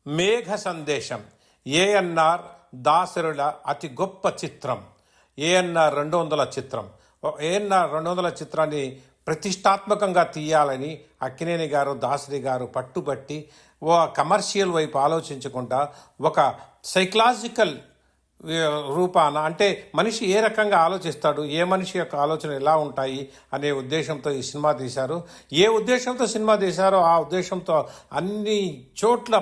మేఘ సందేశం ఏఎన్ఆర్ దాసరుల అతి గొప్ప చిత్రం. ఏఎన్ఆర్ 200 చిత్రం. ఏఎన్ఆర్ 200 చిత్రాన్ని ప్రతిష్టాత్మకంగా తీయాలని అక్కినేని గారు, దాసరి గారు పట్టుబట్టి ఓ కమర్షియల్ వైపు ఆలోచించకుండా ఒక సైకలాజికల్ రూపాన, అంటే మనిషి ఏ రకంగా ఆలోచిస్తాడు, ఏ మనిషి యొక్క ఆలోచన ఎలా ఉంటాయి అనే ఉద్దేశంతో ఈ సినిమా తీశారు. ఏ ఉద్దేశంతో సినిమా తీశారో ఆ ఉద్దేశంతో అన్ని చోట్ల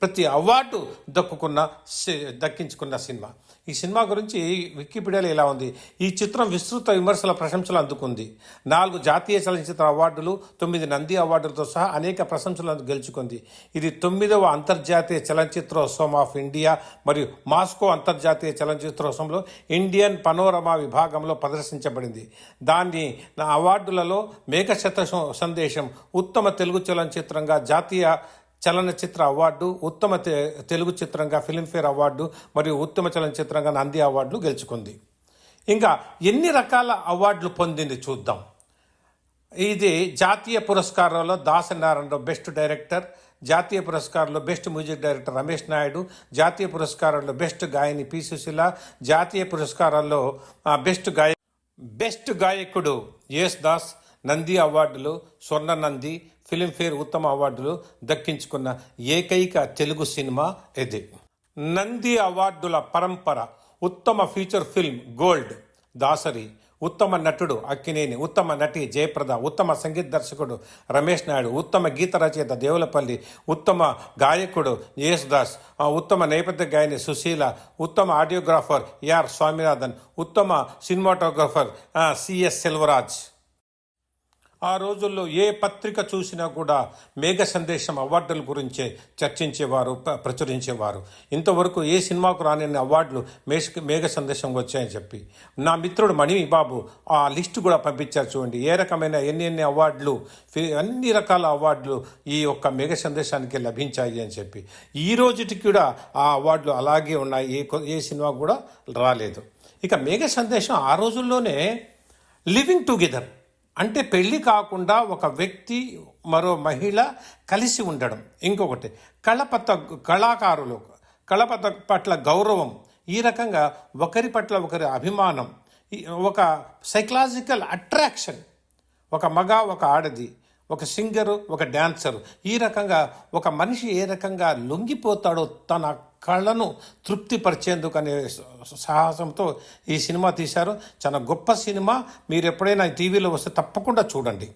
ప్రతి అవార్డు దక్కించుకున్న సినిమా. ఈ సినిమా గురించి వికీపీడియాలో ఇలా ఉంది: ఈ చిత్రం విస్తృత విమర్శల ప్రశంసలు అందుకుంది. 4 జాతీయ చలనచిత్ర అవార్డులు, 9 నంది అవార్డులతో సహా అనేక ప్రశంసలను గెలుచుకుంది. ఇది 9వ అంతర్జాతీయ చలనచిత్రోత్సవం ఆఫ్ ఇండియా మరియు మాస్కో అంతర్జాతీయ చలనచిత్రోత్సవంలో ఇండియన్ పనోరమా విభాగంలో ప్రదర్శించబడింది. దాని అవార్డులలో మేఘ సందేశం ఉత్తమ తెలుగు చలనచిత్రంగా జాతీయ చలనచిత్ర అవార్డు, ఉత్తమ తెలుగు చిత్రంగా ఫిల్మ్ఫేర్ అవార్డు మరియు ఉత్తమ చలనచిత్రంగా నంది అవార్డులు గెలుచుకుంది. ఇంకా ఎన్ని రకాల అవార్డులు పొందింది చూద్దాం. ఇది జాతీయ పురస్కారాల్లో దాసనారాయణరావు బెస్ట్ డైరెక్టర్, జాతీయ పురస్కారంలో best music director Ramesh Naidu, జాతీయ పురస్కారాల్లో బెస్ట్ గాయని పి సుశీల, జాతీయ పురస్కారాల్లో బెస్ట్ గాయకుడు యేసుదాస్, నంది అవార్డులు, స్వర్ణ నంది, ఫిలింఫేర్ ఉత్తమ అవార్డులు దక్కించుకున్న ఏకైక తెలుగు సినిమా ఇది. నంది అవార్డుల పరంపర: ఉత్తమ ఫీచర్ ఫిల్మ్ గోల్డ్ దాసరి, ఉత్తమ నటుడు అక్కినేని, ఉత్తమ నటి జయప్రద, ఉత్తమ సంగీత దర్శకుడు రమేష్ నాయుడు, ఉత్తమ గీత రచయిత దేవులపల్లి, ఉత్తమ గాయకుడు యేసుదాస్, ఉత్తమ నేపథ్య గాయని సుశీల, ఉత్తమ ఆడియోగ్రాఫర్ ఆర్ స్వామినాథన్, ఉత్తమ సినిమాటోగ్రాఫర్ సిఎస్ సెల్వరాజ్. ఆ రోజుల్లో ఏ పత్రిక చూసినా కూడా మేఘ సందేశం అవార్డుల గురించే చర్చించేవారు, ప్రచురించేవారు. ఇంతవరకు ఏ సినిమాకు రాని అవార్డులు మేఘ సందేశం వచ్చాయని చెప్పి నా మిత్రుడు మణిబాబు ఆ లిస్టు కూడా పంపించారు. చూడండి ఏ రకమైన ఎన్ని అవార్డులు, అన్ని రకాల అవార్డులు ఈ యొక్క మేఘ సందేశానికి లభించాయి అని చెప్పి. ఈ రోజుకి కూడా ఆ అవార్డులు అలాగే ఉన్నాయి, ఏ సినిమా కూడా రాలేదు. ఇక మేఘ సందేశం ఆ రోజుల్లోనే లివింగ్ టుగెదర్, అంటే పెళ్ళి కాకుండా ఒక వ్యక్తి మరో మహిళ కలిసి ఉండడం. ఇంకొకటి కళాకారులు కళ పట్ల గౌరవం, ఈ రకంగా ఒకరి పట్ల ఒకరి అభిమానం, ఒక సైకలాజికల్ అట్రాక్షన్, ఒక మగ ఒక ఆడది, ఒక సింగరు ఒక డాన్సరు, ఈ రకంగా ఒక మనిషి ఏ రకంగా లొంగిపోతాడో తన కళను తృప్తిపరిచేందుకు అనే సాహసంతో ఈ సినిమా తీశారు. చాలా గొప్ప సినిమా. మీరు ఎప్పుడైనా టీవీలో వస్తే తప్పకుండా చూడండి.